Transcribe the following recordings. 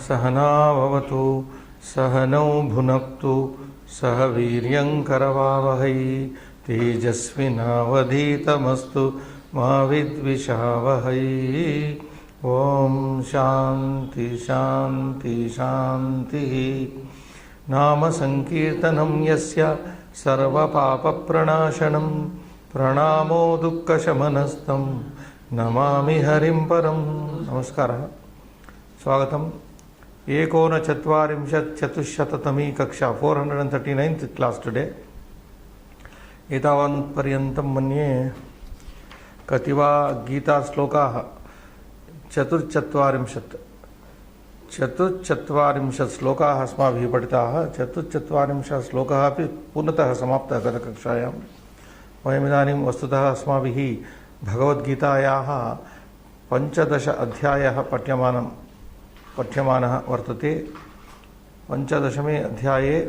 सहना भवतु सहनौ भुनक्तु सह वीर्यं करवावहै तेजस्विनावधीतमस्तु मा विद्विषावहै। ओम शांति शांति शांति। नाम संकीर्तनं यस्य सर्वपापप्रणाशनं प्रणामो दुःखशमनस्तं नमामि हरिं परं। नमस्कारः, स्वागतम्। 1944 कक्षा 439th क्लास टुडे। एतावत् पर्यन्तं मन्ये कति वा गीता श्लोकाः 44 श्लोकाः अस्माभिः पठिताः। 44 श्लोकाः अपि पूर्णतः समाप्तः गतकक्षायां। वयमिदानीं वस्तुतः अस्माभिः भगवद्गीतायाः 15 अध्यायः पठ्यमानः वर्तते। 15मे अध्याये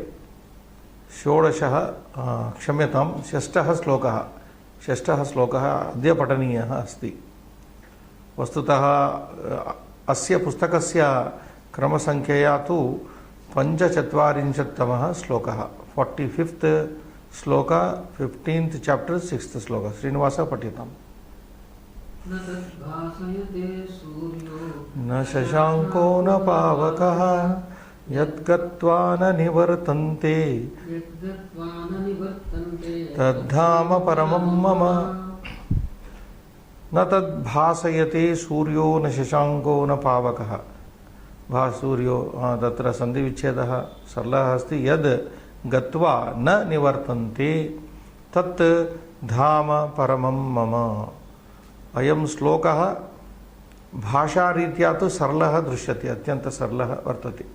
6ष्ठः श्लोकः अद्य पठनीयः अस्ति। वस्तुतः अस्य पुस्तकस्य क्रमसङ्ख्यया तु 45तमः श्लोकः, 45th श्लोक, 15th चैप्टर, 6th श्लोक। श्रीनिवासः पठ्यताम्। न शशाङ्को न पावकः यद्गत्वा न निवर्तन्ते तद्धाम परमं मम। न तद्भासयते सूर्यो न शशाङ्को न पावकः। सूर्यो तत्र सन्धिविच्छेदः सरलः अस्ति। यद् गत्वा न निवर्तन्ते तत् धाम परमं मम। अयं श्लोकः भाषारीत्या तु सरलः दृश्यते, अत्यन्तः सरलः वर्तते।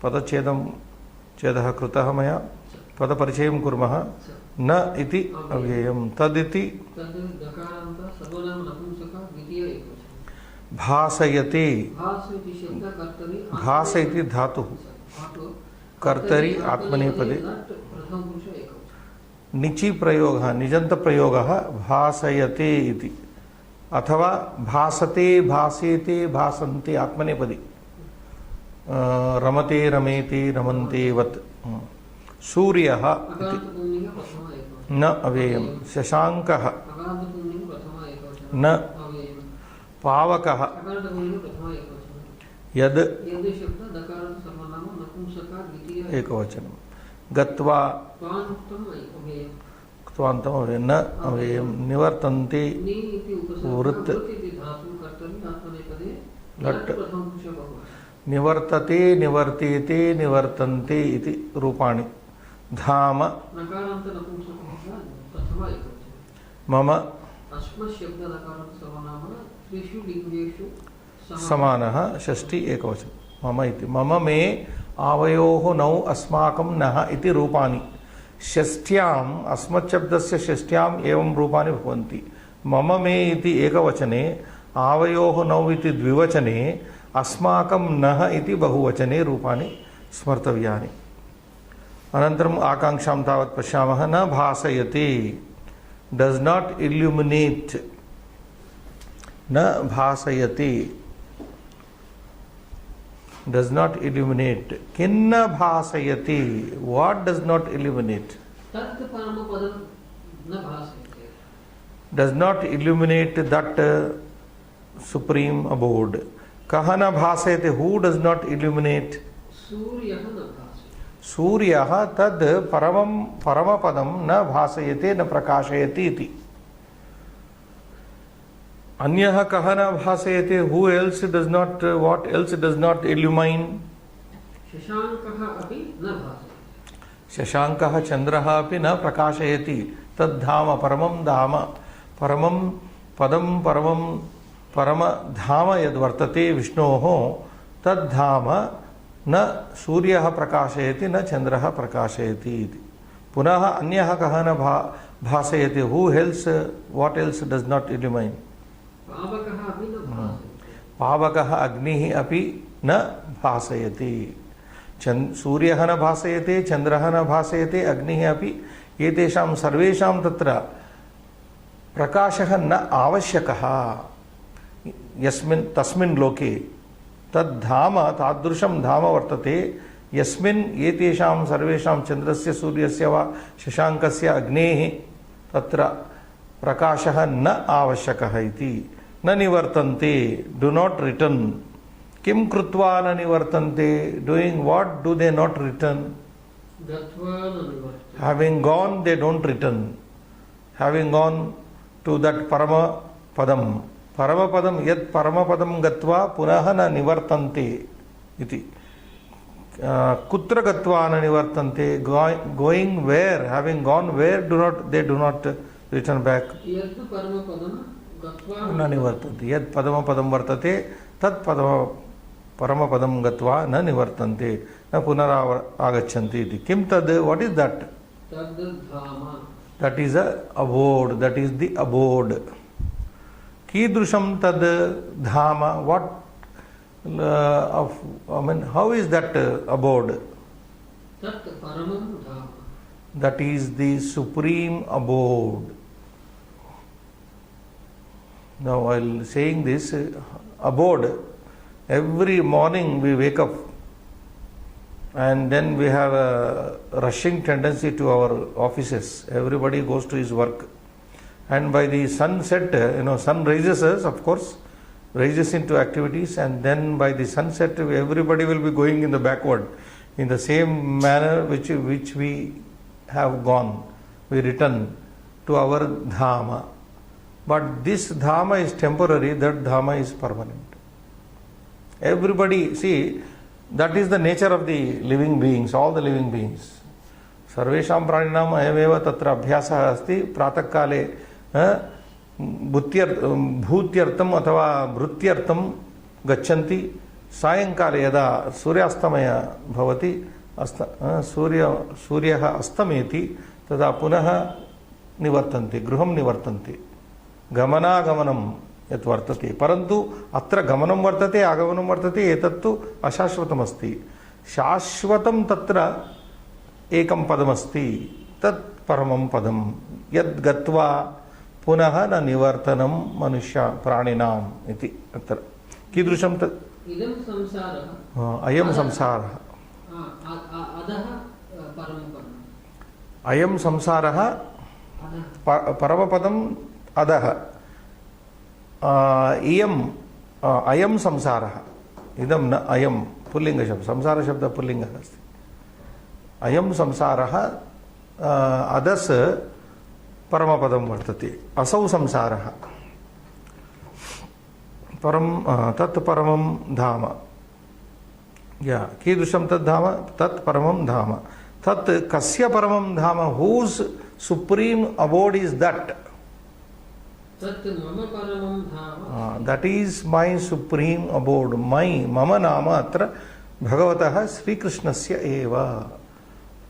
पदच्छेदः कृतः मया। पदपरिचयं कुर्मः। न इति अव्ययं, तदिति भासयते। भास इति धातुः, कर्तरि आत्मनेपदे निचि प्रयोगः, निजन्त प्रयोगः भासयते इति, अथवा भासते भासेते भासन्ते आत्मनेपदे। रमते रमेते रमन्ते वत्। सूर्यः न अव्ययं। शशाङ्कः न। पावकः यद् एकवचनं। गत्वा क्त्वान्तम् अव्ययं। न अव्ययं। निवर्तन्ते वृत्त लट्। निवर्तते निवर्तेते निवर्तन्ते इति रूपाणि। धाम मम समानः, षष्ठी एकवचनं। मम इति। मम मे आवयोः नौ अस्माकं नः इति रूपाणि। षष्ठ्याम् अस्मच्छब्दस्य षष्ठ्याम् एवं रूपाणि भवन्ति। मम मे इति एकवचने, आवयोः नौ इति द्विवचने, अस्माकं नः इति बहुवचने रूपाणि स्मर्तव्यानि। अनन्तरम् आकाङ्क्षां तावत् पश्यामः। न भासयते, डस् नाट् इल्युमिनेट्। न भासयते, डस् नाट् इल्युमिनेट्। किन्न भासयते, what does not illuminate. Does not illuminate that supreme abode. कः न भासयते, हू डस् नाट् इल्युमिनेट्। सूर्यः तद् परमपदं न भासयते न प्रकाशयति इति। अन्यः कः न भासयते, who else does not, what else does not illumine. शशाङ्कः चन्द्रः अपि न प्रकाशयति। तद्धाम परमं धाम, परमं पदं परमधाम यद्वर्तते विष्णोः, तद्धाम न सूर्यः प्रकाशयति न चन्द्रः प्रकाशयति इति। पुनः अन्यः कः न भासयति, who else, what else does not illumine. पावकः अग्निः अपि न भासयति। सूर्यः न भासयते, चन्द्रः न भासयते, अग्निः अपि। एतेषां सर्वेषां तत्र प्रकाशः न आवश्यकः। तस्मिन् लोके तद्धाम तादृशं धाम वर्तते यस्मिन् एतेषां सर्वेषां चन्द्रस्य सूर्यस्य वा शशाङ्कस्य अग्नेः तत्र प्रकाशः न आवश्यकः इति न निवर्तन्ते डू नॉट रिटर्न किं कृत्वा न निवर्तन्ते doing what do they not return having gone they don't return having gone to that parama padam yad parama padam gatva punah na nivartante iti kutra gatva na nivartante going where having gone where they do not return back yad parama padam gatva na nivartante yad padama padam vartate tat padama parama padam gatva na nivartante na punaragachanti iti kim tad what is that tad dhama that is a abode that is the abode kidrusham tad dhama what I mean how is that abode tat paramam dhama that is the supreme abode. Now while saying this abode, every morning we wake up and then we have a rushing tendency to our offices. Everybody goes to his work, and by the sunset, sun raises us, of course, raises into activities, and then by the sunset everybody will be going in the backward in the same manner which we have gone. We return to our dhama, but this dhama is temporary, that dhama is permanent. Everybody, see, that is the nature of the living beings, all the living beings. सर्वेषां प्राणिनां अयमेव तत्र अभ्यासः अस्ति प्रातः काले भूत्यर्थम् अथवा भृत्यर्थं गच्छन्ति सायंकाले यदा सूर्यास्तमय भवति सूर्यः अस्तमेति तदा पुनः निवर्तन्ते गृहं निवर्तन्ते गमनागमनं यत् वर्तते परन्तु अत्र गमनं वर्तते आगमनं वर्तते एतत्तु अशाश्वतमस्ति शाश्वतं तत्र एकं पदमस्ति तत् परमं पदं यद् गत्वा पुनः न निवर्तनं मनुष्य प्राणिनाम् इति अत्र कीदृशं तत् इदं संसारः अयं संसारः अधः परमं पदम् अयं संसारः परमपदम् अधः अयं संसारः इदं न अयं पुल्लिङ्गशब्दः संसारशब्दः पुल्लिङ्गः अस्ति अयं संसारः अधस् परमपदं वर्तते असौ संसारः परं तत् परमं धाम कीदृशं तद् धाम तत् परमं धाम तत् कस्य परमं धाम whose supreme abode is that that is my supreme abode mama nama atra bhagavatah Sri Krishnasya eva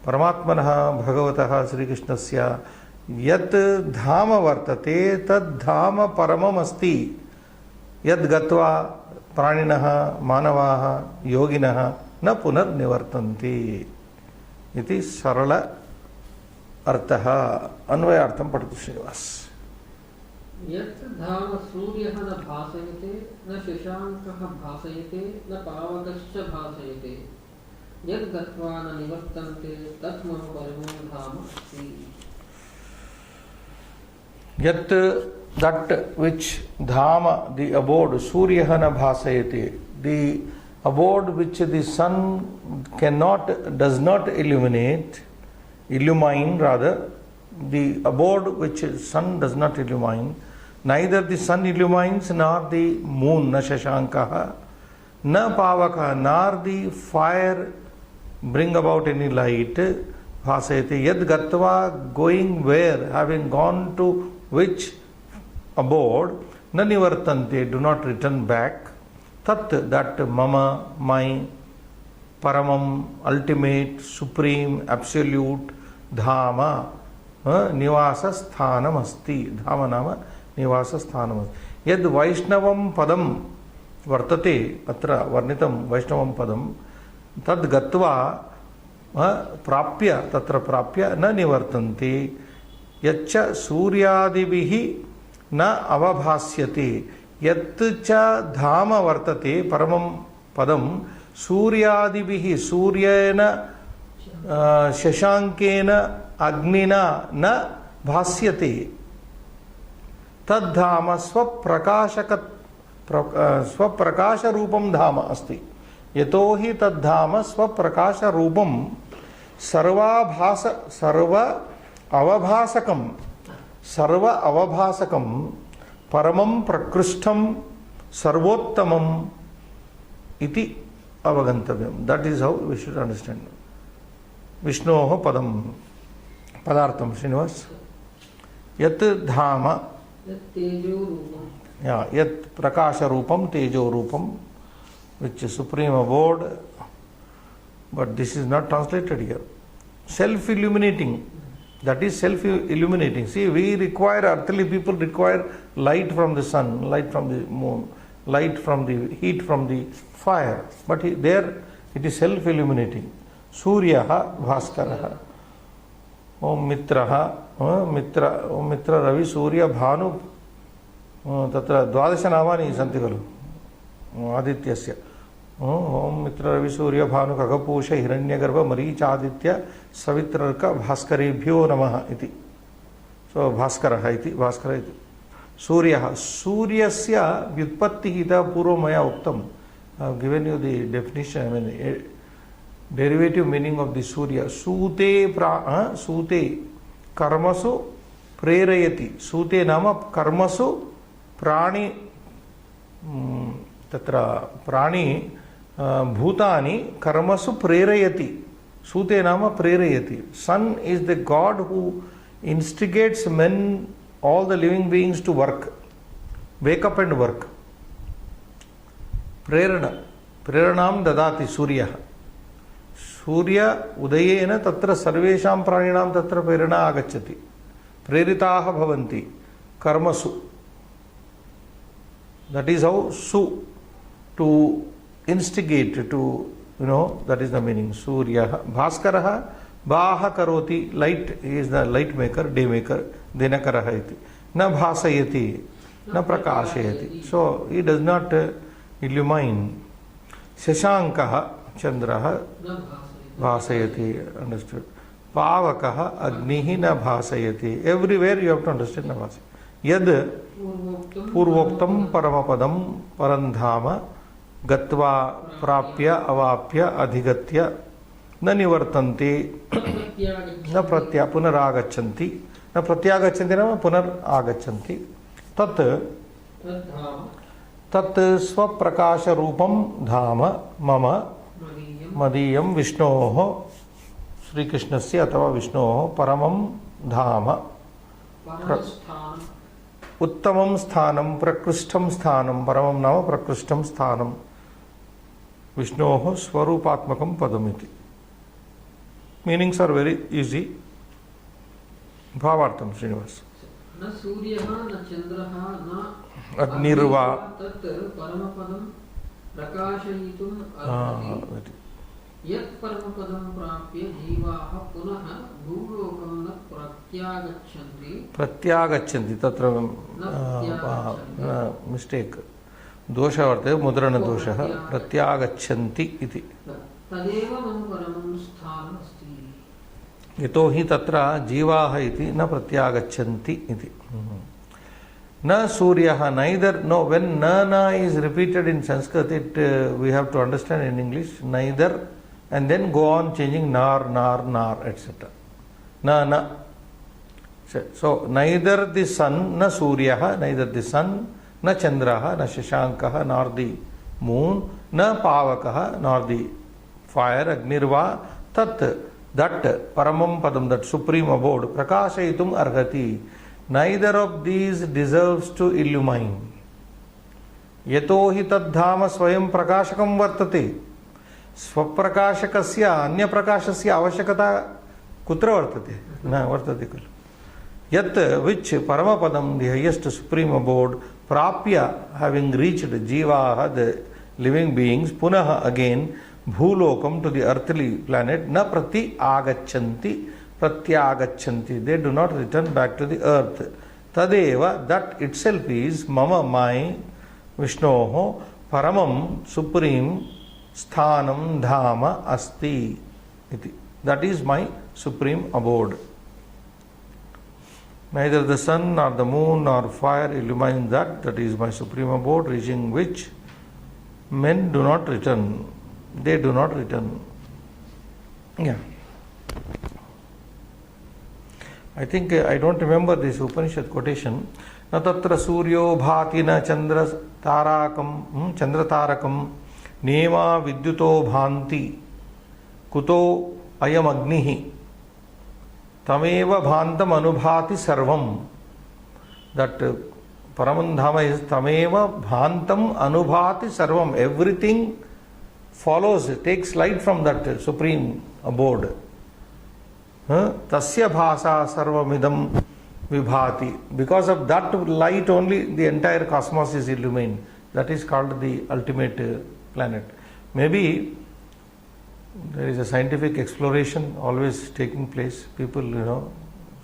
paramatmanah bhagavatah Sri Krishnasya yat dhama vartate tad dhama paramam asti yad gatva praninah manavaah yoginah na punar nivartanti iti sarala अर्थः अन्वयार्थं पठतु श्रीनिवास यत् धाम सूर्यः न भासयते न शशाङ्कः भासयते न पावकश्च भासयते यद् गत्वा न निवर्तन्ते तत् मम परमं धाम अस्ति यत् that which dhama the abode suryah na bhasayate the abode which the sun does not illumine rather the abode which sun does not illumine neither the sun illumines nor the moon na shashankah na pavaka nor the fire bring about any light bhasayate yad gatva going where having gone to which abode na nivartante do not return back tat that mama my paramam ultimate supreme absolute dhama निवास स्थानम अस्ति धाम नाम निवास स्थानम यद् वैष्णवं पदं वर्तते अत्र वर्णितं वैष्णवं पदं तद् गत्वा प्राप्य तत्र प्राप्य न निवर्तन्ते यच्च सूर्यादिभिः न अवभास्यते यत् च धाम वर्तते परमं पदं सूर्यादिभिः सूर्येण शशांकेन अग्निना न भास्यते तद्धाम स्वप्रकाश रूपं धाम अस्ति यतो हि तद्धाम स्वप्रकाश रूपं सर्व अवभासकं परमं प्रकृष्टं सर्वोत्तमम् इति अवगन्तव्यं. That is how we should understand. विष्णोः पदं पदार्थं श्रीनिवास यत् धाम यत् प्रकाश रूपम तेजो रूपम which is supreme abode, but this is not translated here. Self illuminating, that is self illuminating. See, we require, earthly people require light from the sun, light from the moon, light from the heat from the fire, but there it is self illuminating. सूर्यः भास्करः ओम मित्रः मित्र रवि सूर्य भानु तत्र 12 नामानि सन्ति खलु आदित्यस्य. ओम मित्र रवि सूर्य भानु खगपूष हिरण्यगर्भ मरीचादित्य सवित्रर्क भास्करेभ्यो नमः इति. सो भास्करः इति भास्कर इति सूर्यः. सूर्यस्य व्युत्पत्तिः इतः पूर्वं मया उक्तं. Given you the definition, I mean derivative meaning of the Surya. सूते सूते कर्मसु प्रेरयति. सूते नाम कर्मसु प्राणी तत्र प्राणी भूतानि कर्मसु प्रेरयति. सूते नाम प्रेरयति. Sun is the god who instigates men, all the living beings to work, wake up and work. प्रेरणा ददाति सूर्यः. सूर्य उदयेन तत्र सर्वेषां प्राणिनां तत्र प्रेरणा आगच्छति. प्रेरिताः भवन्ति कर्मसु. That is how su, to instigate, to that is the meaning. Suryah. Bhaskarah Baha karoti, light, he is the light maker, day maker. Dinakarah iti. Na bhasayati, na prakashayati. So he does not illumine. Shashankaha Chandraha bhasayati. Understood. Pavakaha Agnihi na bhasayati. Everywhere you have to understand na bhasayati. Yad Purvoktam Paramapadam Parandhama Gatva Prapya Avapya Adhigatya न निवर्तन्ते न पुनरागच्छन्ति न प्रत्यागच्छन्ति नाम पुनरागच्छन्ति. तत् तत् स्वप्रकाश रूपं धाम मम मदीयं विष्णोः श्रीकृष्णस्य अथवा विष्णोः परमं धाम उत्तमं स्थानं प्रकृष्टं स्थानं. परमं नाम प्रकृष्टं स्थानं. विष्णोः स्वरूपात्मकं पदमिति. Meanings are very easy. Bhavartam, Srinivas. Na Suryaha, na Chandraha, na Agnirva. Tat Paramapadam Prakashayitum Arhati. Yat Paramapadam Prapya Jivaha Punaha Bhulokam na Pratyagachanti. Pratyagachanti. Tatra mistake. Dosha varte, mudrana dosha. Pratyagachanti iti. तदेव मम परमं स्थानम् अस्ति. यतो हि तत्र जीवाः इति न प्रत्यागच्छन्ति इति. न सूर्यः, neither, no, when na is repeated in Sanskrit, it we have to understand in English, neither, and then go on changing nar, etc. Na. So neither the sun, na suryah, neither the sun, na chandraha, na shashankah, nor the moon, na pavakah, nor the fire, agnirva, tat, that paramam padam, that supreme abode, prakashayitum arhati. Neither of these deserves to illumine. Yato hi tadhama swayam prakashakam vartate. Swaprakashakasya anya prakashasya avashakata kutra vartate? Na vartate kal. Yat, which paramapadam, the highest supreme abode, prapya, having reached jiva, the living beings, punaha, again, Bhulokam, to the earthly planet, na prati agachanti, pratyagachanti. They do not return back to the earth. Tadeva, that itself is mama, my, Vishnoho, paramam, supreme, sthanam dhama asti iti. That is my supreme abode. Neither the sun nor the moon nor fire illumine that. That is my supreme abode, reaching which men do not return. They do not return. Yeah. I think I don't remember this Upanishad quotation. Na tatra suryo bhati na chandra tarakam nema vidyuto bhanti kuto ayam agnihi tameva bhantam anubhati sarvam. That Paramandhama is tameva bhantam anubhati sarvam. Everything follows, takes light from that supreme abode. Tasya bhasa sarvamidam vibhati. Because of that light only the entire cosmos is illumined. That is called the ultimate planet. Maybe there is a scientific exploration always taking place. People,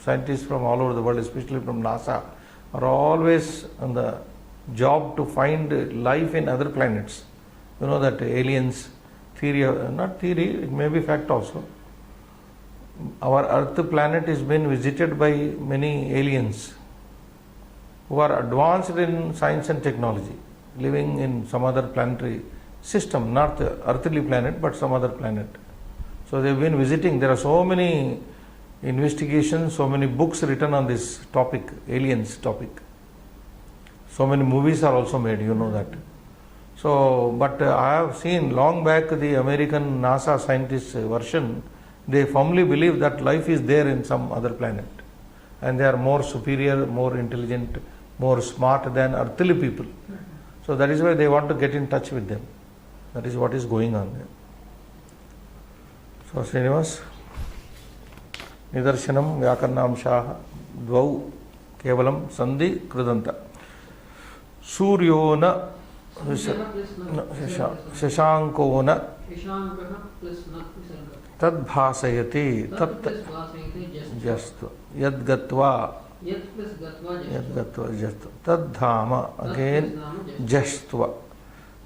scientists from all over the world, especially from NASA, are always on the job to find life in other planets. You know that aliens theory, not theory, it may be fact also. Our Earth planet is been visited by many aliens who are advanced in science and technology, living in some other planetary system, not the earthly planet, but some other planet. So they have been visiting. There are so many investigations, so many books written on this topic, aliens topic. So many movies are also made, you know that. So, but I have seen long back the American NASA scientists version. They firmly believe that life is there in some other planet, and they are more superior, more intelligent, more smart than earthly people. So that is why they want to get in touch with them. That is what is going on there. So Srinivas, Nidarshanam Vyakarnamshaha Dvau Kevalam Sandhi Krudanta Suryo na Shashanko na Tad bhasayati tat jastva yadgatva jastva tad dhama again jastva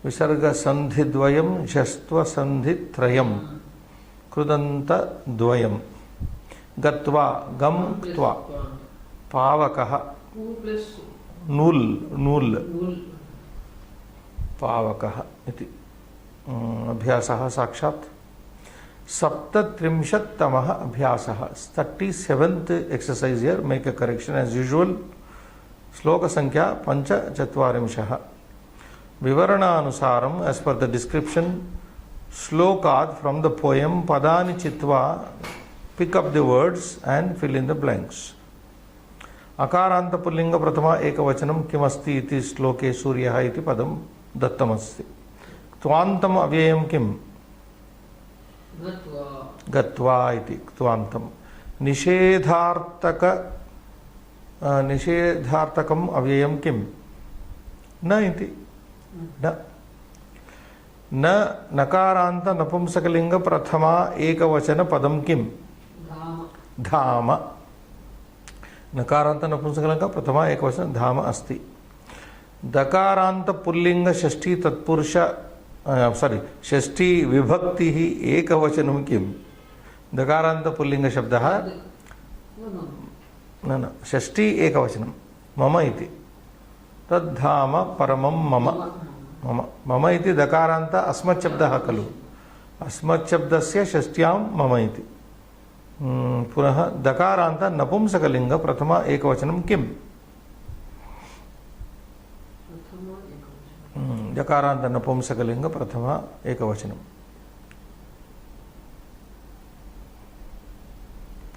visarga sandhidvayam jastva sandhitrayam krudanta dvayam gatva gam ktva pavakaha nul pavakaha iti abhyasaha sakshat Saptatrimshattamaha abhyasaha. 37th exercise here. Make a correction as usual. Sloka Sankhya Pancha Chatvarimshaha. Vivarana Anusaram, as per the description, Slokad from the poem Padani Chitva, pick up the words and fill in the blanks. Akaranta Pullinga Pratama Ekavachanam Kimasti iti Sloke Suryaha iti Padam Dattamasti. Tvantam Avyayam Kim? Gatva iti Tvantam. Nishedhartakam Avyayam Kim? Na iti. Na Nakaranta Napumsakalinga Prathama Ekavachana Padam Kim? Dhama. Nakaranta Napumsakalinga Prathama Ekavachana Dhama Asti. Dakaranta Pullinga Shashti Tatpurusha Shashti Vibhakti hi Ekavachanam Kim? Dakaranta Pullinga Shabdaha No. Shashti Ekavachanam Mama iti Tadhama Paramam Mama. Mama iti Dakaranta Asmat Shabdaha Kalu. Asmat Shabdasya Shashtyam Mama iti. Punaha Dakaranta Napumsakalinga Prathama Ekavachanam Kim? Dakaranta Napumsakalinga Prathama Ekavachanam.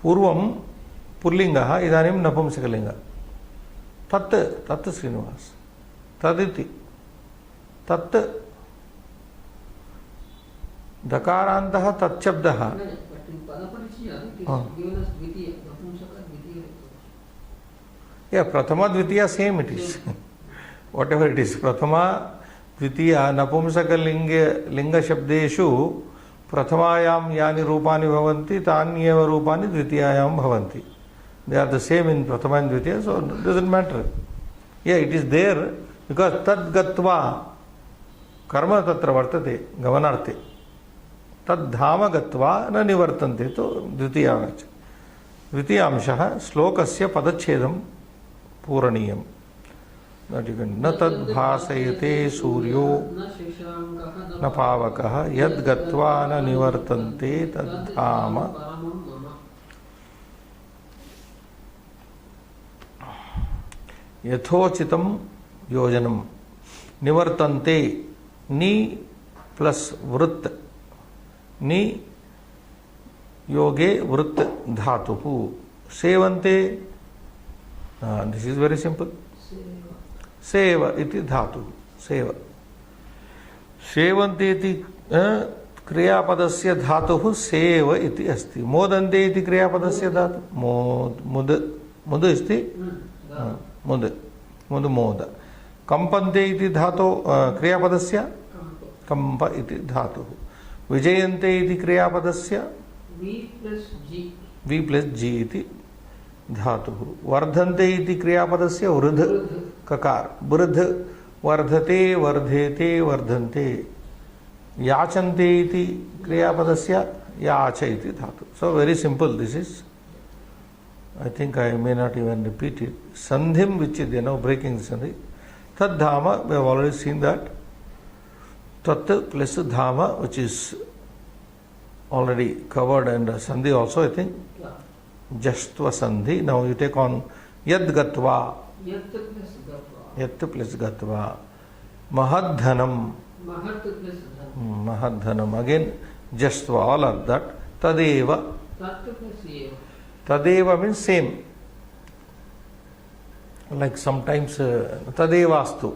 Purvam Pullingaha Idanim Napumsakalinga. Tat Srinivas. Taditi. Tat Dakarantaha Tatchabdaha. Yeah, Prathama Dvitiya same it is. Whatever it is. Prathama Dvitiya Napumsakalinga Linga Shabdeshu Prathamayam Yani Rupani Bhavanti Tanyeva Rupani Dvitiyayam Bhavanti. They are the same in Prathama and Dvitiya, so it doesn't matter. Yeah, it is there because Tad Gatva कर्म तत्र वर्तते गमनार्थे, तद्धाम गत्वा न निवर्तन्ते तो द्वितीयांशः श्लोकस्य पदच्छेदं पूरणीयम्। न तद्भासयते सूर्यो न पावकः यद्गत्वा न निवर्तन्ते तद्धाम यथोचितं योजनं। निवर्तन्ते नि प्लस वृत्त, नि योगे वृत्त धातुः। सेवन्ते, दिस इज वेरी सिंपल। सेव इति धातुः, सेव। सेवन्ते इति क्रियापदस्य धातुः सेव इति अस्ति। मोदन्ते इति क्रियापदस्य धातुः मुद, मुद अस्ति, मुद, मुद मोद। कंपन्ते इति धातु क्रियापदस्य कंप इति धातुः। विजयन्ते इति क्रियापदस्य वि प्लस जी इति धातुः। वर्धन्ते इति क्रियापदस्य वृद्ध ककार, वृद्ध, वर्धते, वर्धेते, वर्धन्ते। याचन्ते इति क्रियापदस्य याच इति धातु। So very simple this is. I think I may not even repeat it. Sandhim, which is, breaking the sandhi. Tad dhama, we have already seen that. Tat plus dhama, which is already covered, and sandhi also, I think. Yeah. Jastva sandhi. Now you take on yad gatva. Yat plus gatva. Yat plus gatva. Mahadhanam. Mahat plus dhanam. Mahadhanam. Again, jastva, all of that. Tadeva. Tat plus eva. Tadeva means same. Like sometimes tadevastu.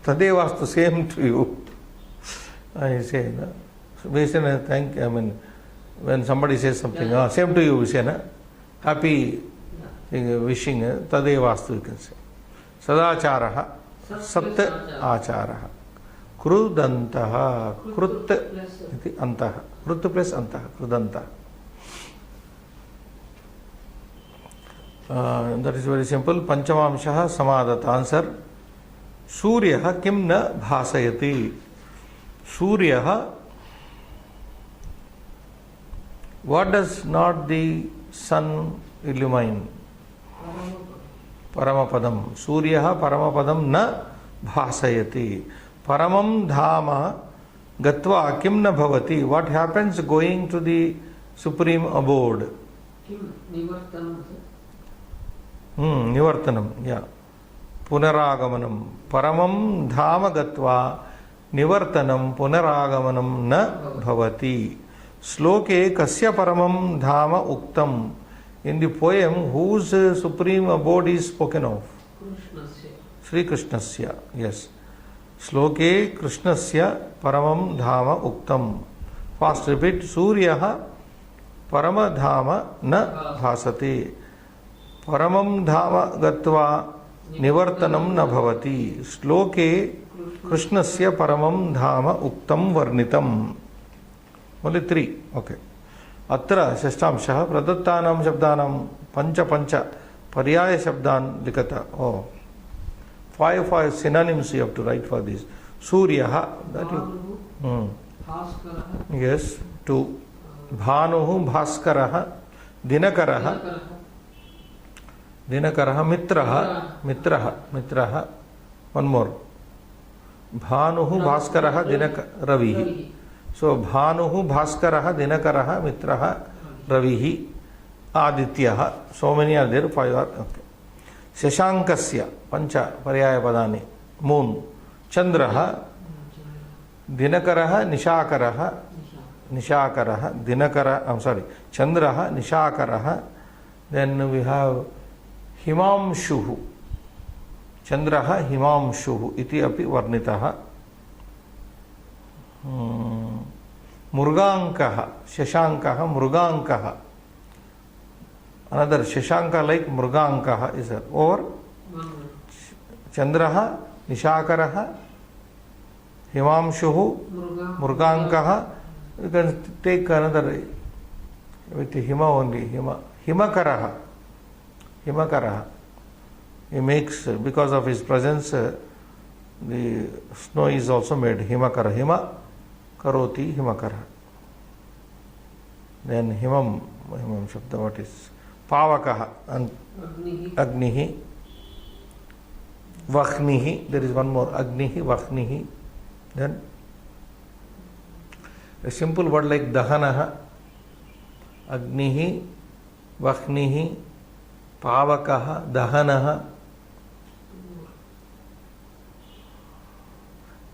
Tadevastu, same to you. I say, no? So basically, thank, I mean, when somebody says something, same to you, we say, no? Happy wishing, tadevastu you can say. Sadacharaha, sat acharaha. Krudantaha, krut iti antaha. Krut plus antaha, krudantaha. That is very simple. Panchamamshaha samadata. Answer. Suryaha kim na bhasayati. Suryaha, what does not the sun illumine? Paramapadam. Suryaha paramapadam na bhasayati. Paramam dhama gatva kim na bhavati. What happens going to the supreme abode? Kim nivartanam. Nivartanam, yeah. Punaragamanam. Paramam dhama gatva nivartanam punaragamanam na bhavati. Sloke kasya paramam dhama uktam. In the poem, whose supreme abode is spoken of? Krishnasya. Sri Krishnasya, yes. Sloke Krishnasya paramam dhama uktam. Fast repeat. Suryaha paramadhama na bhasate. Paramam dhama gatva nivartanam na bhavati. Sloke Krishnasya paramam dhama uktam varnitam. Only 3. Okay. Atra shashtamshaha pradattanam shabdanam pancha paryaya shabdan likata. Oh. 5 synonyms you have to write for this. Suryaha, that you. Yes. 2. Bhanuhu bhaskaraha dinakaraha. Dinakaraha mitraha. One more. Bhanuhu bhaskaraha ravihi. So Bhanuhu bhaskaraha dinakaraha mitraha ravihi adityaha. So many are there. 5 are. Okay. Shashankasya pancha paryaya padani. Moon. Chandraha dinakaraha nishakaraha dinakara. I'm sorry. Chandraha nishakaraha. Then we have Himamshuhu. Chandraha Himamshuhu iti api varnitaha. Murgankaha, Shashankaha, Murgankaha. Another Shashanka like Murgankaha is there. Or Chandraha Nishakaraha Himamshuhu Murgankaha. You can take another with Hima only. Himakaraha. Himakaraha. He makes, because of his presence, the snow is also made himakara. Hima karoti himakara. Then himam shabda, what is pavakaha and agnihi vakhnihi. There is one more, agnihi vakhnihi. Then a simple word like dahanaha, agnihi vakhnihi pavakaha dahanaha.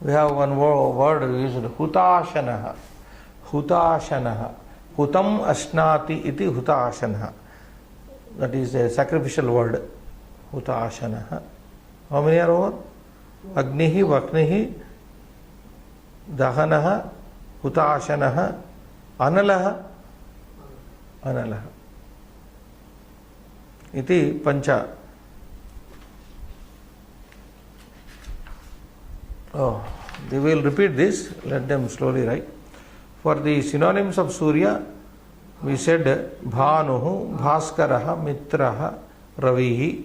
We have one word used, hutashanaha. Hutashanaha. Hutam ashnati iti hutashanaha. That is a sacrificial word. Hutashanaha. How many are over? Agnihi, Vaknihi, Dahanaha, Hutashanaha, Analaha, Analaha. Iti pancha. Oh, they will repeat this. Let them slowly write. For the synonyms of Surya, we said Bhanuhu, Bhaskaraha, Mitraha, Ravihi,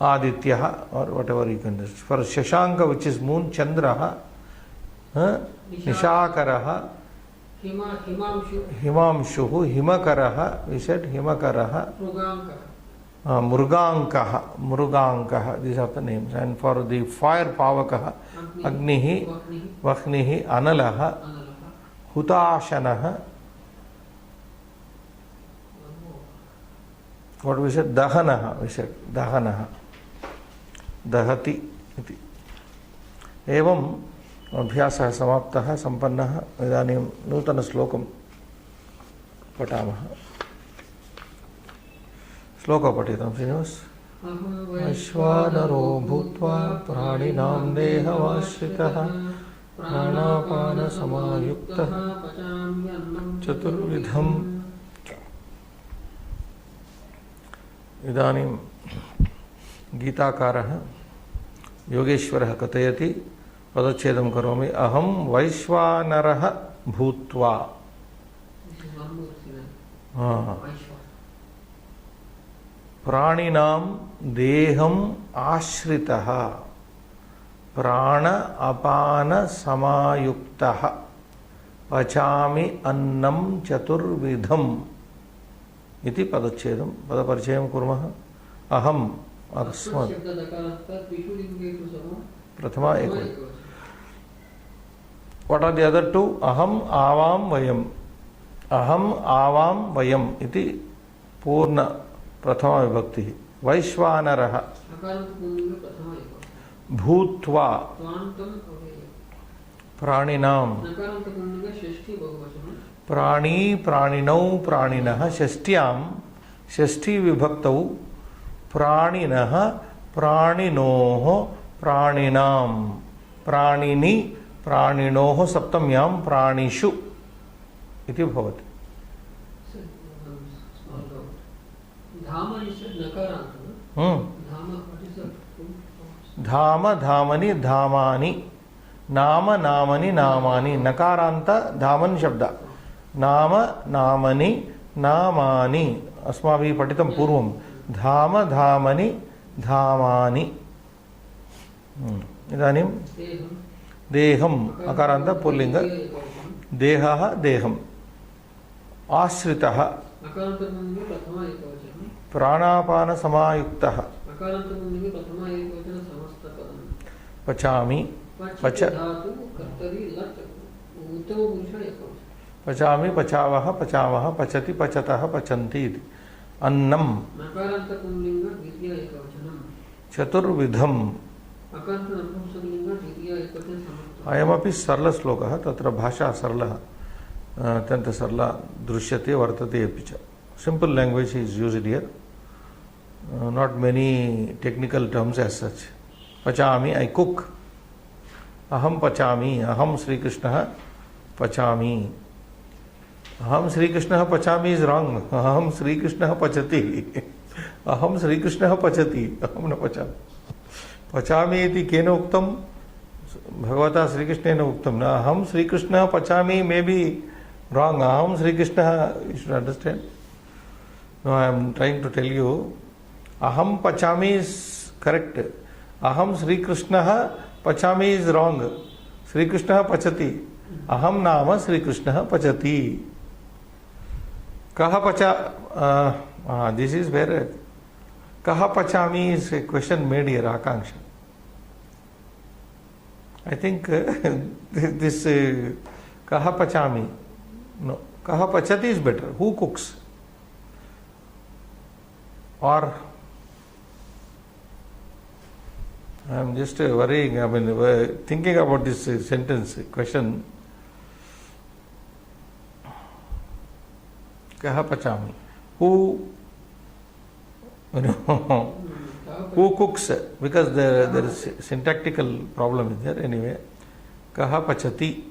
Adityaha, or whatever you can do. For Shashanka, which is moon, Chandraha, Nishakaraha, Himamshuhu, Himakaraha, we said Himakaraha, Murgankaha, these are the names. And for the fire, Pavakaha, Agnihi, Vakhnihi, Analaha, Hutashanaha. What we said? Dahanaha, we said Dahanaha. Dahati iti. Evam abhyasah samaptah sampannah. Idanim nutana slokam patamaha. Sloka patitam, Srinivas. Vaishvanaro bhutva praninam dehavashritaha pranapana samayuktaha chaturvidham. इदानीं गीताकारः योगेश्वरः कथयति पदच्छेदं करोमि अहं वैश्वानरः भूत्वा प्राणिनां देहम् आश्रितः प्राण अपान समायुक्तः पचामि अन्नं चतुर्विधम् इति पदच्छेदं पदपरिचयं कुर्मः अहम् अकस्मात् प्रथमा एक what are the other two अहम् आवां वयम् इति पूर्ण प्रथमा विभक्ति वैश्वानरः भूत्वा प्राणिनां प्राणी प्राणिनौ प्राणिनः षष्ट्यां षष्ठी विभक्तौ प्राणिनः प्राणिनोः प्राणिनां प्राणिनि प्राणिनोः सप्तम्यां प्राणिषु इति भवति धाम धामनि धामानि नाम नामनि नामानि नकारान्त धामन् शब्द नाम नामनि नामानि अस्माभिः पठितं पूर्वं धाम धामनि धामानि इदानीं देहम् अकारान्त पुल्लिङ्ग देहः देहम् आश्रितः प्राणापान समायुक्तः पचामि पचामि पचावः पचामः पचति पचतः पचन्ति इति अन्नं चतुर्विधम् अयमपि सरलश्लोकः तत्र भाषा सरलः अत्यन्त सरला दृश्यते वर्तते अपि च simple language is used here not many technical terms as such पचामि आई कुक अहम पचामि अहम श्रीकृष्णः पचामि अहम श्रीकृष्णः पचामि इज रॉन्ग अहम श्रीकृष्णः पचति अहम श्रीकृष्णः पचति अहम न पचामि पचामि इति केन उक्तं भगवता श्रीकृष्णेन उक्तं न अहम श्रीकृष्णः पचामि may be wrong aham Sri Krishna you should understand no I am trying to tell you aham pachami is correct. Aham Sri Krishna pachami is wrong. Sri Krishna pachati. Aham nama Sri Krishna pachati. Kaha pacha, this is where kaha pachami is a question made here, Akanksha. I think this kaha pachami, no, kaha pachati is better. Who cooks? Or I am just worrying, I mean, thinking about this sentence, question. Kaha pachami? Who, who cooks? Because there is syntactical problem is there anyway. Kaha pachati?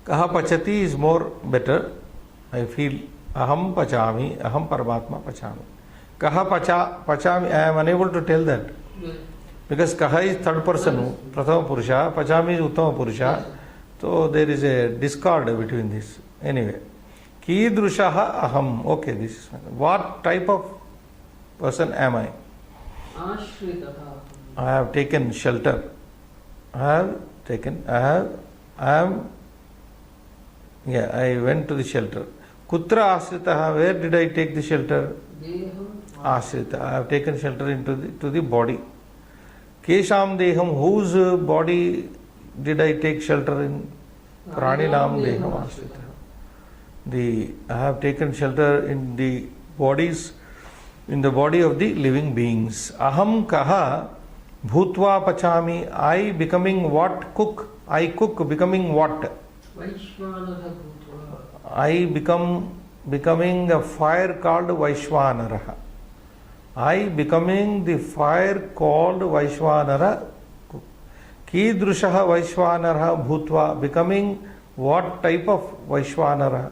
Kaha pachati is more better. I feel aham pachami, aham paramatma pachami. Kaha pachami, I am unable to tell that. Because kaha is third person, prathama purusha, pachami is uttama purusha. So there is a discord between this. Anyway, kidrushaha aham. Okay, this is fine. What type of person am I? I have taken shelter. I went to the shelter. Kutra ashritaha, where did I take the shelter? Ashrita, I have taken shelter into the body. Kesham deham, whose body did I take shelter in? Praninam deham ashrita. I have taken shelter in the bodies, in the body of the living beings. Aham kaha bhutva pachami, I becoming what? Cook. I cook becoming what? I becoming a fire called Vaishvanara. I becoming the fire called Vaishvanara. Kidrushaha Vaishvanara bhutva, becoming what type of Vaishvanara?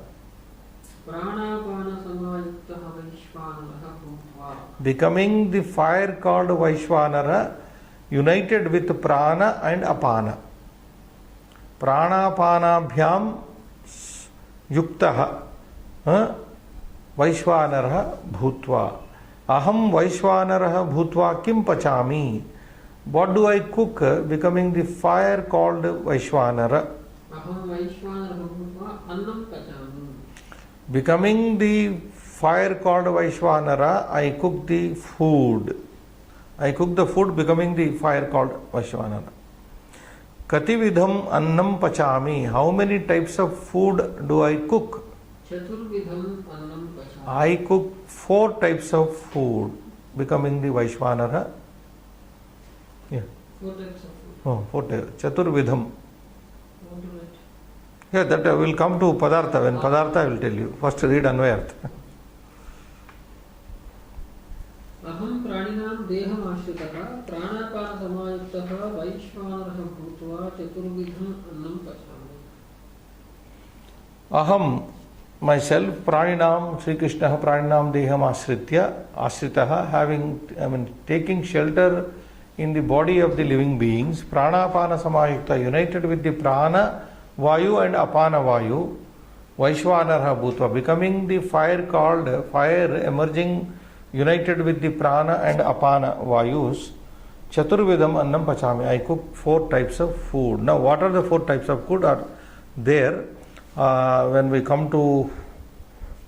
Becoming the fire called Vaishvanara, united with prana and apana. Pranapanabhyam yuktaha Vaishvanara bhutva. Aham Vaishvanara bhutva kim pachami. What do I cook? Becoming the fire called Vaishvanara. Aham Vaishvanara bhutva annam pachami. Becoming the fire called Vaishvanara, I cook the food. I cook the food becoming the fire called Vaishvanara. Katividham annam pachami. How many types of food do I cook? Chaturvidham annam pachami. I cook 4 types of food becoming the Vaishvanara. Yeah. 4 types of food. Oh, 4 types. Chaturvidham. Yeah, that will come to Padartha. When Padartha I will tell you. First read Anvayartha. Aham praninam deham ashritaha pranapana samayuktaha Vaishvanara bhutva chaturvidham annam pachami. Aham, myself, praninam, Sri Krishna, praninam deham ashritaha, taking shelter in the body of the living beings, pranapana samayukta, united with the prana, vayu and apana vayu, Vaishvanara bhutva, becoming the fire called fire, emerging united with the prana and apana vayus, chaturvidham annam pachami. I cook 4 types of food. Now, what are the 4 types of food are there? When we come to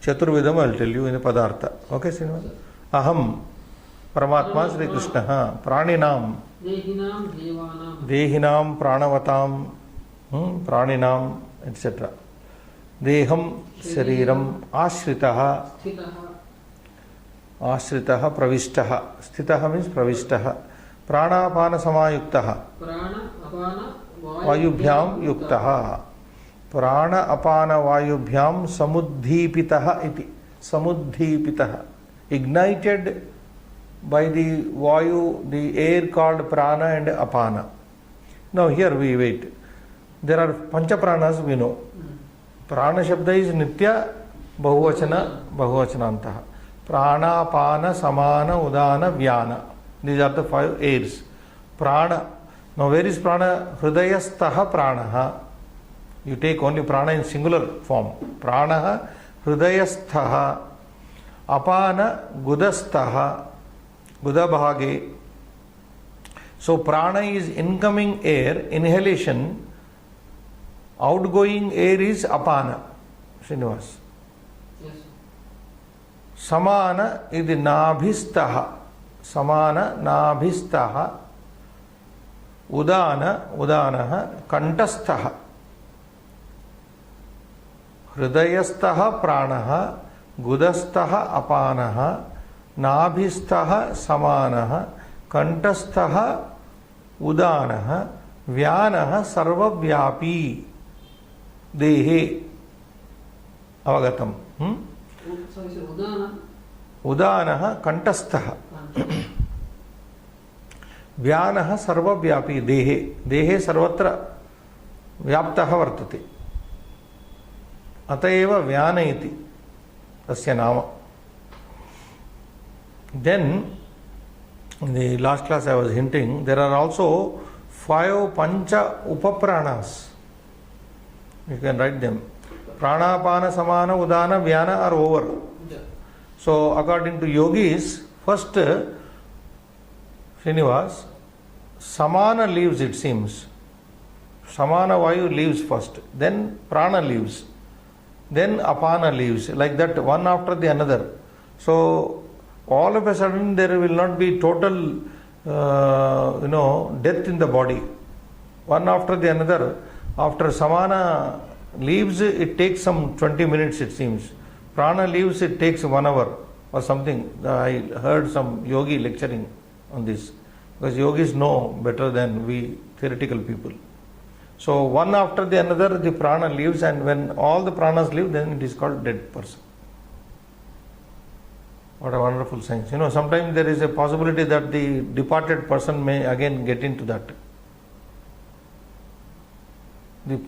Chaturvidham, I will tell you in the Padartha. Okay, Srinivas? Aham, Paramatma, Sri Krishna, Praninam, Dehinam, Pranavatam, Praninam, etc. Deham, Shariram, Ashritaha, Ashritaha, Pravishtaha. Sthitaha means Pravishtaha. Pranapana Samayuktaha. Vayubhyam Yuktaha. Prana apana vayubhyam samuddhipitaha iti. Samuddhipitaha. Ignited by the vayu, the air called prana and apana. Now here we wait. There are pancha pranas we know. Prana shabda is nitya bahuvachanantaha. Prana, apana, samana, udana, vyana. These are the 5 airs. Prana. Now where is prana? Hridayastaha pranaha. You take only prana in singular form. Pranaha, hridayasthaha, apana, gudastaha, gudabhage, So prana is incoming air, inhalation. Outgoing air is apana. Srinivas. Yes. Samana is nabhistaha. Samana nabhistaha. Udanaha kantastaha. Hridayastaha pranaha. Gudastaha apanaha. Nabhistaha samanaha. Kantastaha udanaha. Vyanaha sarvavyapi. Dehe. Avagatam. So is udana. Udanaha kantastaha. Vyanaha sarvavyapi dehe. Dehe sarvatra vyaptaha vartate. Atayeva vyana iti tasya nama. Then in the last class I was hinting, there are also 5 pancha upapranas. You can write them. Pranapana, samana, udana, vyana are over. Yeah. So according to yogis, first Srinivas, samana leaves, it seems. Samana vayu leaves first, then prana leaves, then apana leaves, like that, one after the another. So all of a sudden there will not be total death in the body. One after the another. After samana leaves, it takes some 20 minutes, it seems. Prana leaves, it takes 1 hour or something. I heard some yogi lecturing on this, because yogis know better than we theoretical people. So one after the another the prana leaves, and when all the pranas leave, then it is called dead person. What a wonderful science. Sometimes there is a possibility that the departed person may again get into that. The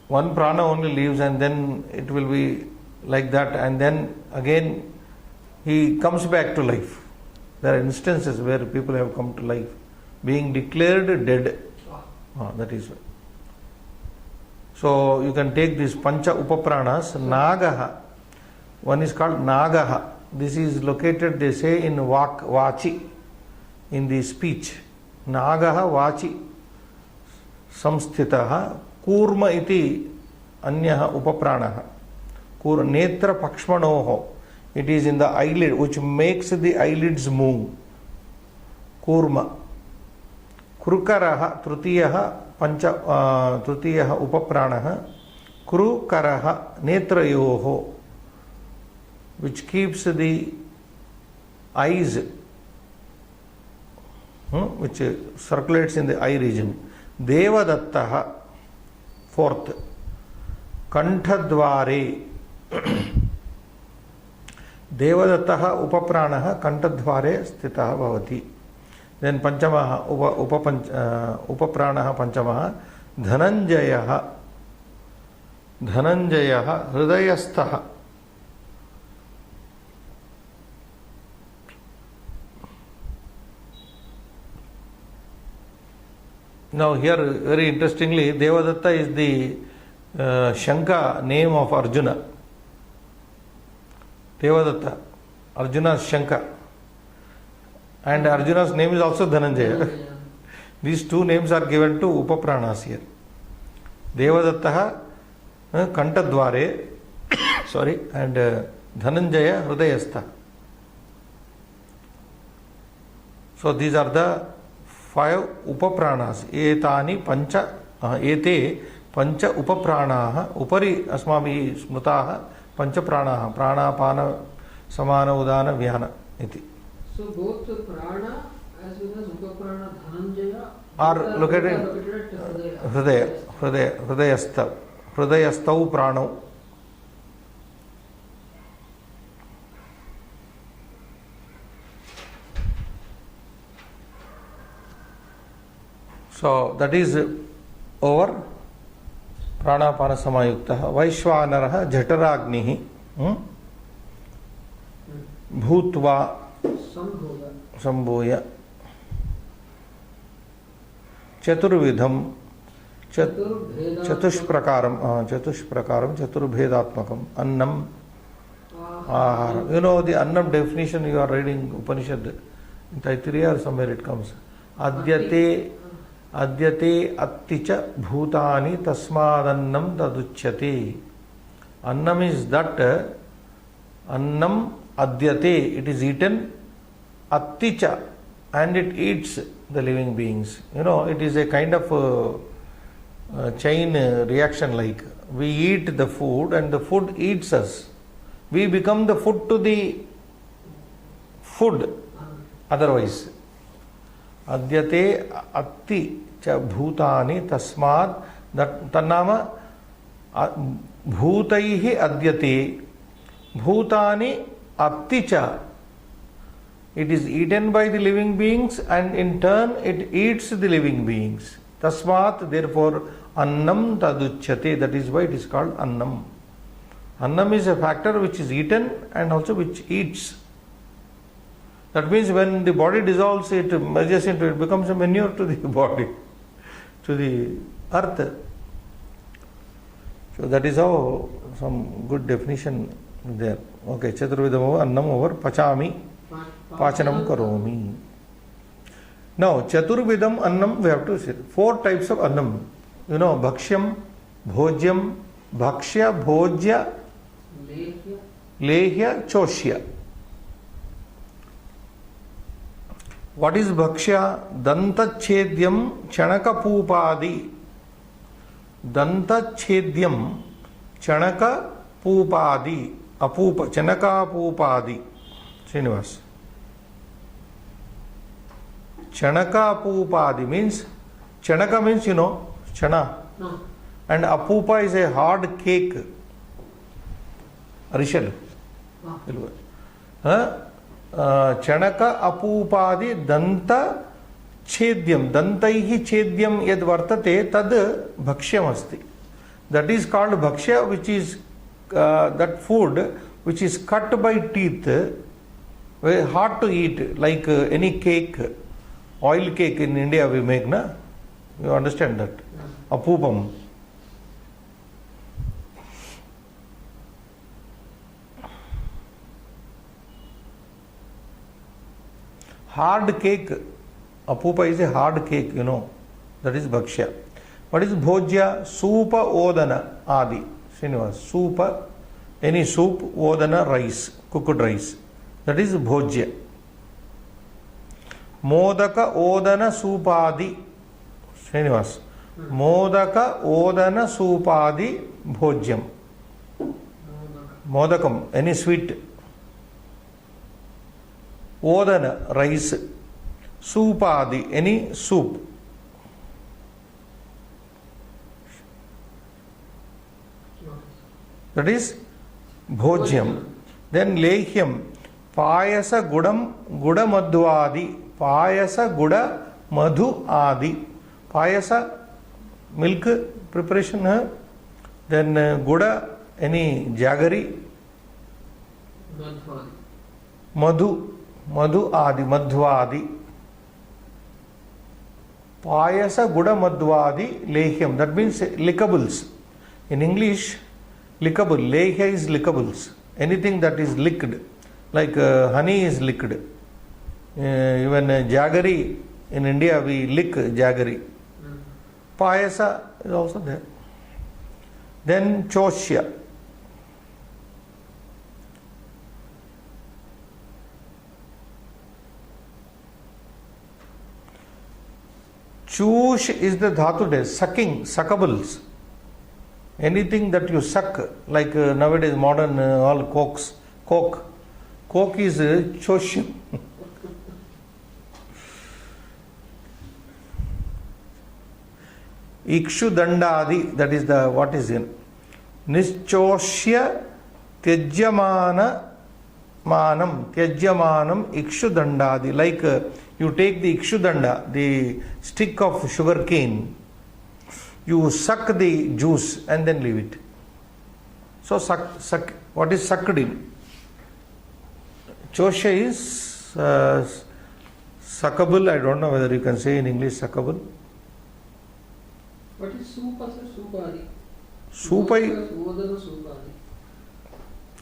one prana only leaves, and then it will be like that, and then again he comes back to life. There are instances where people have come to life, being declared dead. That is why. So you can take these pancha upapranas. Nagaha. One is called Nagaha. This is located, they say, in Vachi, in the speech. Nagaha Vachi samsthitaha kurma iti anyaha upapranaha. Netra pakshmanoho. It is in the eyelid, which makes the eyelids move. Kurma. Krukaraha trutiyaha trutiyaha upapranaha. Krukaraha netrayoho, which keeps the eyes, which circulates in the eye region. Devadattaha, 4th. Kantadvare. Devadattaha upapranaha kantadvare stitaha bhavati. Then panchamaha upapranaha panchamaha dhananjayaha. Dhananjayaha hridayastaha. Now here, very interestingly, Devadatta is the Shanka name of Arjuna. Devadatta, Arjuna's Shanka. And Arjuna's name is also Dhananjaya. These 2 names are given to Upapranas here. Devadatta Kantadvare, sorry, and Dhananjaya Hridayastha. So these are the 5 upapranas. Etani pancha, ete pancha upapranaha, upari asmabhi smutaha, pancha pranaha, pranapana, samana, udana, vyana, iti. So both prana as well as upaprana dhananjaya are located in Hridayastau pranau. So that is over. Pranapana samayuktaha. Vaishvanaraha jataragnihi. Bhutva sambhuya. Chaturvidham. Chatushprakaram. Chaturbhedatmakam. Annam. Ahara. You know the Annam definition, you are reading Upanishad. In Taittiriya or somewhere it comes. Adyate atti cha bhutani tasmadannam taduchyate. Annam is that annam adyate, it is eaten, atticha, and it eats the living beings. You know, it is a kind of chain reaction, like we eat the food and the food eats us. We become the food to the food otherwise. Adyate atti cha bhutani tasmad, tannama bhutaihi adyate bhutani atti cha. It is eaten by the living beings and in turn it eats the living beings. Tasmat, therefore, annam taduchyate. That is why it is called annam. Annam is a factor which is eaten and also which eats. That means when the body dissolves, it merges into it, becomes a manure to the body, to the earth. So that is how some good definition there. Okay, Chaturvidam annam over pachami, pachanam karomi. Now, Chaturvidam annam, we have to see 4 types of annam. You know, bhakshyam, bhojyam, bhakshya, bhojya, lehya, choshya. What is bhakshya? Dantachedyam, chanaka pupadi. Dantachedyam, chanaka pupadi. Apupa, chanaka pupadi. Srinivas. Chanaka pupadi means, chanaka means, you know, chana. No. And apupa is a hard cake. Arishal. Chanaka apupadi danta chedyam. Dantaihi chedyam yad vartate tad bhakshyam asti. That is called bhakshya, which is that food which is cut by teeth, very hard to eat, like any cake, oil cake in India we make, na? You understand that? Apupam. Hard cake. Apupa is a hard cake, you know. That is bhakshya. What is bhojya? Supa odana adi. Srinivas. Supa, any soup, odana, rice, cooked rice. That is bhojya. Modaka odana supadi. Srinivas. Modaka odana supadi bhojyam. Modakam, any sweet. Odana, rice. Supadi, any soup. That is bhojyam. Then lehyam. Payasa gudam guda madhvadi. Payasa guda madhu adi. Payasa, milk preparation. Then guda, any jaggery. Madhu. Madhu adi, madhvadi. Payasa guda madhvadi lehyam. That means lickables. In English, lickable. Lehya is lickables. Anything that is licked. Like honey is licked. Even jaggery, in India we lick jaggery. Payasa is also there. Then choshya. Chush is the dhatu there, sucking, suckables. Anything that you suck, like nowadays modern all cokes, coke. Coke is choshya. Ikshu dandadi, that is the, what is in? Nischoshya tyajyamana manam, tyajyamanam ikshu dandadi. Like you take the ikshu danda, the stick of sugar cane, you suck the juice and then leave it. So suck, what is sucked in? Choshya is suckable. I don't know whether you can say in English suckable. What is supa, sir? Supadi.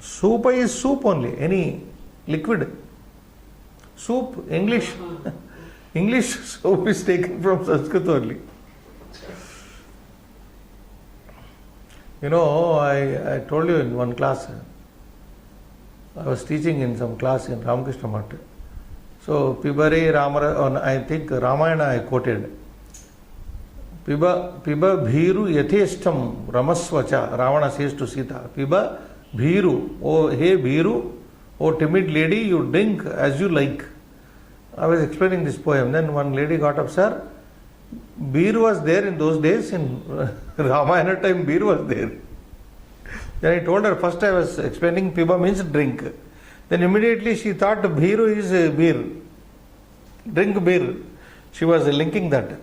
Supa is soup only, any liquid. Soup, English. English soup is taken from Sanskrit only. You know, I told you in one class, I was teaching in some class in Ramakrishna Math. So, Pibare Ramara, I think Ramayana I quoted. Piba bhiru yatheshtam ramasvacha, Ravana says to Sita. Piba bhiru, oh hey bhiru, oh timid lady, you drink as you like. I was explaining this poem. Then one lady got up, sir, beer was there in those days, in Ramayana time beer was there. Then I told her, first I was explaining Piba means drink. Then immediately she thought bhiru is beer. Drink beer. She was linking that.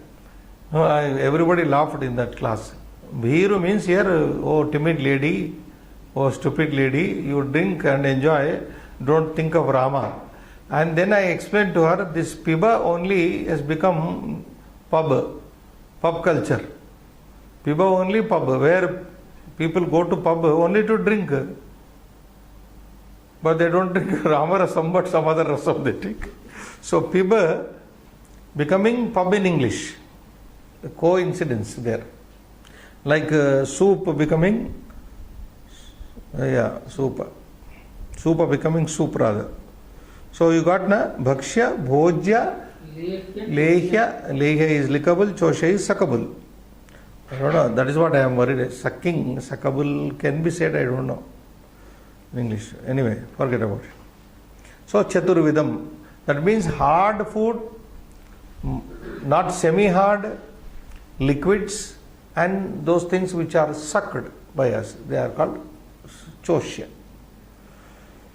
Everybody laughed in that class. Bhiru means here, oh timid lady, oh stupid lady, you drink and enjoy, don't think of Rama. And then I explained to her, this Piba only has become pub culture. Piba only pub, where people go to pub only to drink. But they don't drink Rama Rasam, but some other Rasam they drink. So Piba becoming pub in English. A coincidence there. Like soup becoming, soup. Soup becoming soup rather. So you got na bhakshya, bhojya, lehya. Lehya is lickable, chosha is suckable. I don't know, that is what I am worried. Sucking, suckable can be said, I don't know in English. Anyway, forget about it. So chaturvidam, that means hard food, not semi-hard, liquids, and those things which are sucked by us, they are called choshya.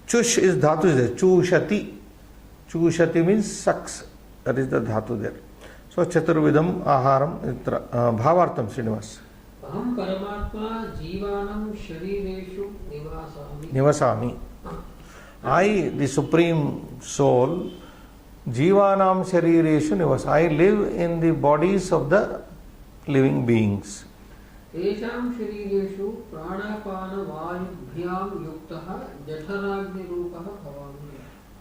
Chush is dhatu there. Chushati. Chushati means sucks. That is the dhatu there. So chaturvidam aharam bhavartam Srinivas. Aham paramatma jivanam sharireshu Nivasami. I, the Supreme Soul, jivanam sharireshu nivas. I live in the bodies of the living beings. Tesham sharireshu pranapana vayubhyam yuktaha jataragni rupaha bhavami.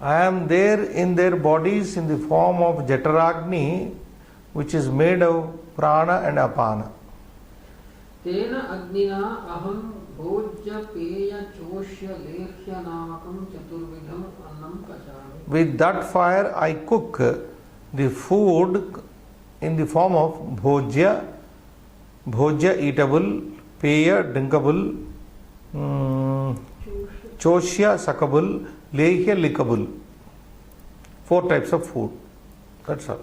I am there in their bodies in the form of Jataragni, which is made of prana and apana. Tena agnina aham bhojya peya choshya lehya namakam chaturvidham annam pachami. With that fire I cook the food in the form of bhojya, bhojya eatable, peya drinkable, choshya suckable, lehya lickable. 4 types of food. That's all.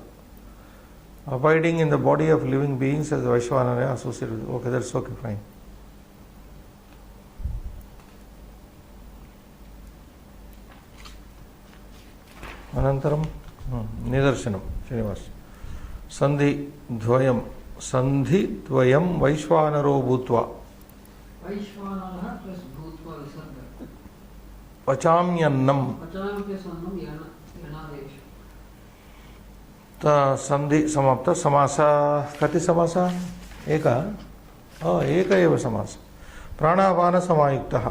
Abiding in the body of living beings as Vaishvanara associated with. Okay, that's okay, fine. Anantaram Nidarshanam Srinivas. Sandhi Dvayam Vaishvanaro Bhutva. Vaishvanara plus Bhutva Visarga. Pachamyannam. Pacham plus annam yanadesha. संधि समाप्त समास कति समास एक एक एव समास प्राणापान समायुक्तः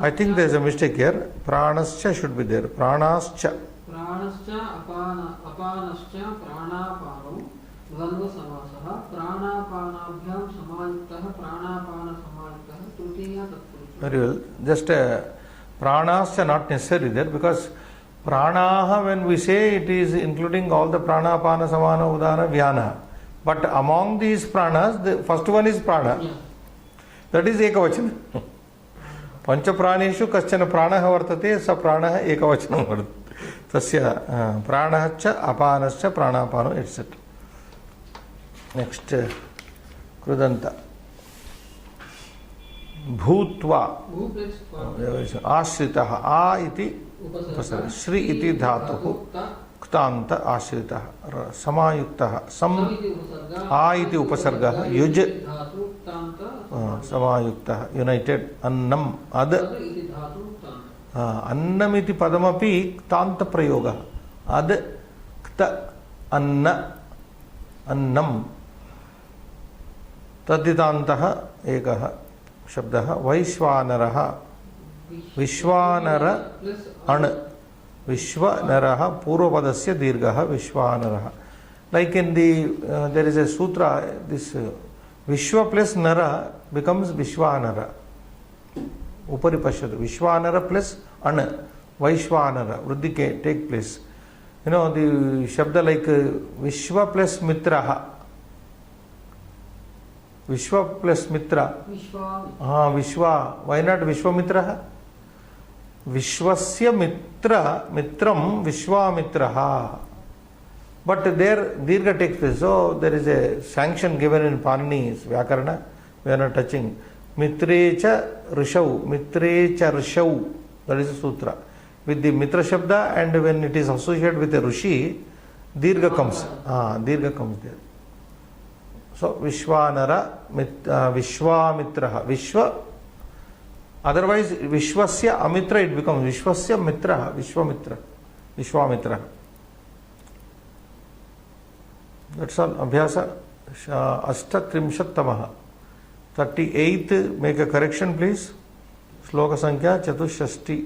I think there is a mistake here. Pranascha should be there. Pranascha apanascha pranapano dvandva samasah pranapanabhyam samayuktah pranapana samayuktah tritiya tatpurusha. Very well. Just pranascha not necessary there, because pranaha, when we say, it is including all the prana, apana, samana, udana, vyana. But among these pranas, the first one is prana. Yeah. That is ekavachana. Pancha praneshu kaschana pranaha vartate, sa pranaha ekavachanam vartate. Tasya pranahacha, apanascha, pranapano, etc. Next, krudanta. Bhutva. Ashritaha. A iti उपसर्ग श्री इति धातुः क्तान्त आश्रितः समायुक्तः सम आ इति उपसर्गः use समायुक्तः United अन्नम अद अन्नम इति पदमपि क्तान्त प्रयोगः अद क्त अन्न अन्नम तद्धितान्तः एकः शब्दः वैश्वानरः विश्वानर अण Vishwanaraha Purvapadasya Dirgaha Vishwanaraha. Like in the, there is a sutra, this Vishwa plus Nara becomes Vishwanara. Upari Pashyadu. Vishwanara plus Ana. Vaishwanara. Vruddhi take place. You know, the Shabda like Vishwa plus Mitraha. Vishwa plus Mitra. Vishwa. Why not Vishwamitraha? Vishwasya Mitra, Mitram Vishwamitraha. But there Dirgha takes place. So there is a sanction given in Panini's Vyakarana. We are not touching. Mitrecha Rishau. Mitrecha Rishau. That is a sutra. With the Mitra Shabda, and when it is associated with a Rishi, Dirgha comes. Dirgha comes there. So Vishwanara, Vishwamitraha. Vishwa. Otherwise, Vishwasya Amitra, it becomes Vishwasya Mitra, Vishwamitra, Vishwamitra. That's all. Abhyasa Ashtatrimshattamaha. 38th, make a correction please. Sloka Sankhya Chatushashti.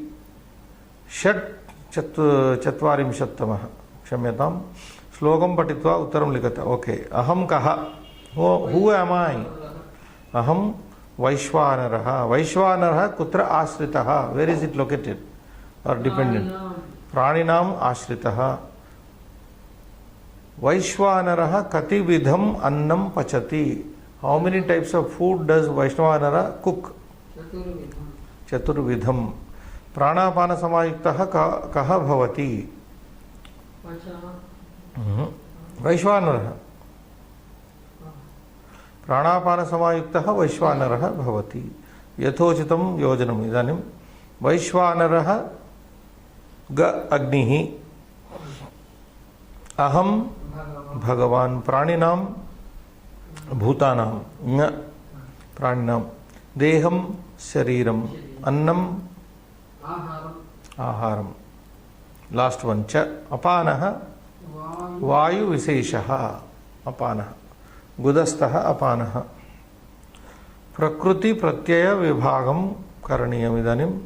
Shat Chatvarimshattamaha. Kshamyatam. Slokam Patitva Uttaram Likata. Okay. Aham Kaha. Who am I? Aham Vaishwanaraha. Vaishwanaraha Kutra Asritaha. Where is it located or dependent? Praninam Asritaha. Vaishwanaraha Kati Vidham Annam Pachati. How many types of food does Vaishwanara cook? Chaturvidham. Pranapana Samayuktaha Kaha Bhavati. Vaishwanaraha. Pranapana Samayuktaha Vaishwanaraha Bhavati. Yathochitam Yojanam. Idanim Vaishwanaraha Ga Agnihi. Aham Bhagavan. Praninam Bhutanam. Nya Praninam. Deham Shariram. Annam Aharam. Last one. Cha Apanaha Vayu Viseshaha. Apanaha. Gudastaha Apanaha. Prakruti Pratyaya Vibhagam Karaniyam. Idanim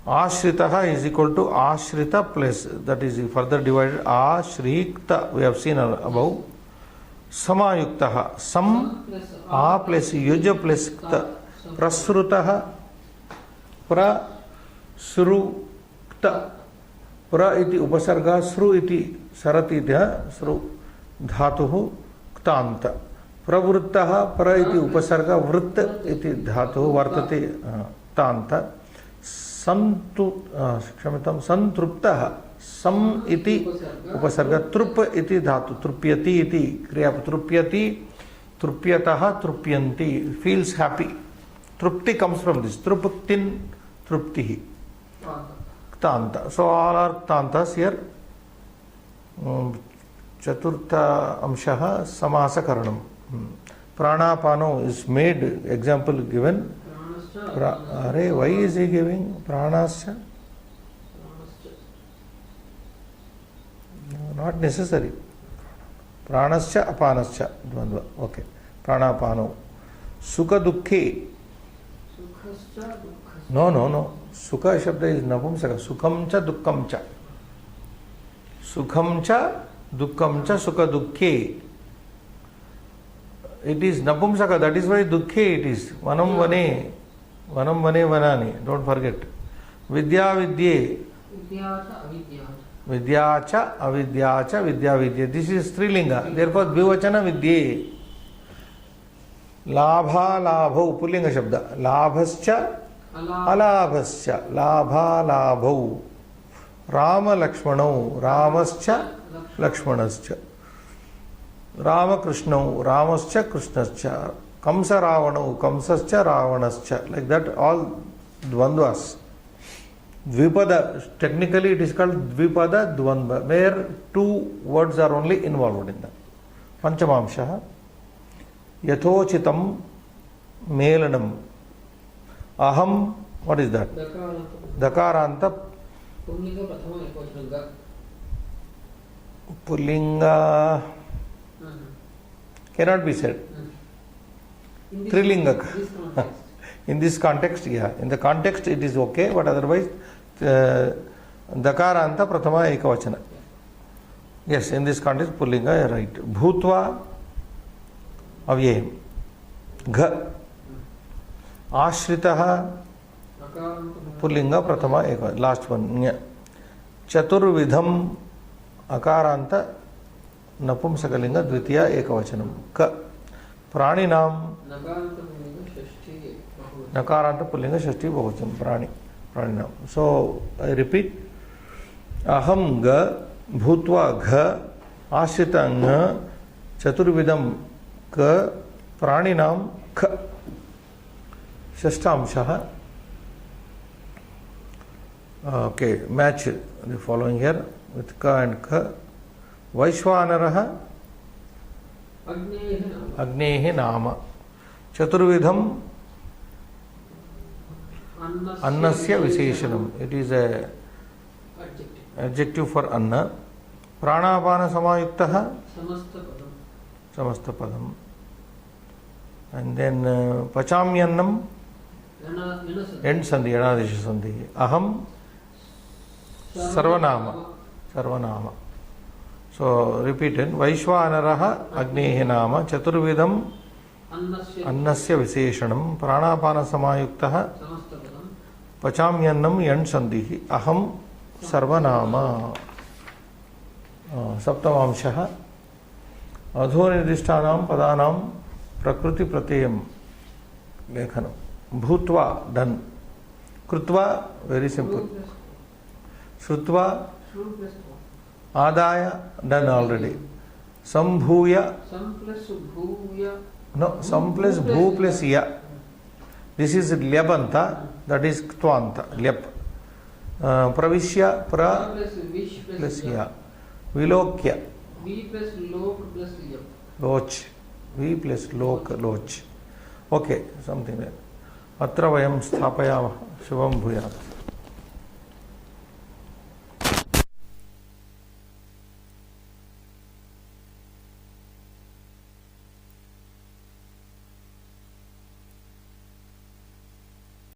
Ashritaha is equal to Ashrita plus, that is further divided, Ashrikta, we have seen above. Samayuktaha, Sam, A plus Yuja plus Kta. Prasrutaha, Prasrukta. Pra iti upasarga, Sru iti sarati dhya, Sru dhatuhu Ktanta. Pravruttaha, Pra iti upasarga, Vrutta iti dhatuhu vartate Ktanta. Santruptaha. Sam iti upasarga. Trup iti dhatu. Trupyati iti kriya. Trupyati. Trupyataha. Trupyanti. Feels happy. Trupti comes from this. Truptin. Truptihi. Ktanta. So all are ktantas here. Chaturtha amshaha samasa karanam. Pranapano is made. Example given. Why is he giving pranasya? Not necessary. Pranasya, apanasya. Dvandva. Okay. Pranapano. Sukha dukhe. No. Sukha shabda is napumsaka. Sukham cha dukkam cha. Sukham cha dukkam cha sukha dukhe. It is napumsaka. That is why dukhe it is. Vanam vane. Vanam vane vanani. Don't forget. Vidya vidye. Vidyacha avidyacha vidya vidye. This is Strilinga. Therefore Dvivachana vidye. Labha labho. Pullinga shabda. Labhascha alabhascha. Labha labho. Rama lakshmanau. Ramascha lakshmanascha. Rama krishnau. Ramascha krishnascha. Kamsa Ravanu, Kamsascha Ravanascha, like that, all dvandvas. Dvipada, technically it is called Dvipada Dvandva, where two words are only involved in that. Panchamamshaha, Yathochitam Melanam. Aham, what is that? Dakaranta. Pullinga cannot be said. Trilingaka. In this context, yeah. In the context it is okay, but otherwise दकारांत प्रथम एकवचन. Yes, in this context pullinga you are right. Bhutva avyayam. Gha ashritah pullinga prathama ekavachana. Last one. Nya. Chaturvidham akaranta नपुंसकलिंग द्वितीय एकवचनम. क प्राणिनाम नकारांत pulling षष्ठी बहुवचन प्राणी प्राणिनाम. सो I repeat. अहम ग भूत्वा घ आश्रित ङ चतुर्विधम क प्राणिनाम ख. षष्ठांशः. Okay, match the following here with क एंड ख. वैश्वानरः अग्नेः नाम. चतुर्विधम अन्नस्य विशेषणम. It is a adjective for अन्न. प्राणापान समायुक्तः समस्त पदम. एंड देन पचाम्यन्नम एंड संधि एणादेश संधि. अहम सर्वनाम सर्वनाम. So repeated. Vaishwanarah agnehi nama chaturvidam annasya visheshanam pranapana samayuktah pachamyannam yan sandhihi aham sarvanama. Saptamamshah. Adhonirishtanam padanam prakriti pratyayam lekhanam. Bhutva done. Krutva very simple. Shrutva Adaya done already. Sambhuya. No, sam plus bhu plus ya. This is lyabanta, that is ktvanta. Lyap. Pravishya pra plus ya. Vilokya. V plus lok plus yap. Loch. V plus lok loch. Okay, something like that. Atra vayam sthapayamah. Shubham bhuyat.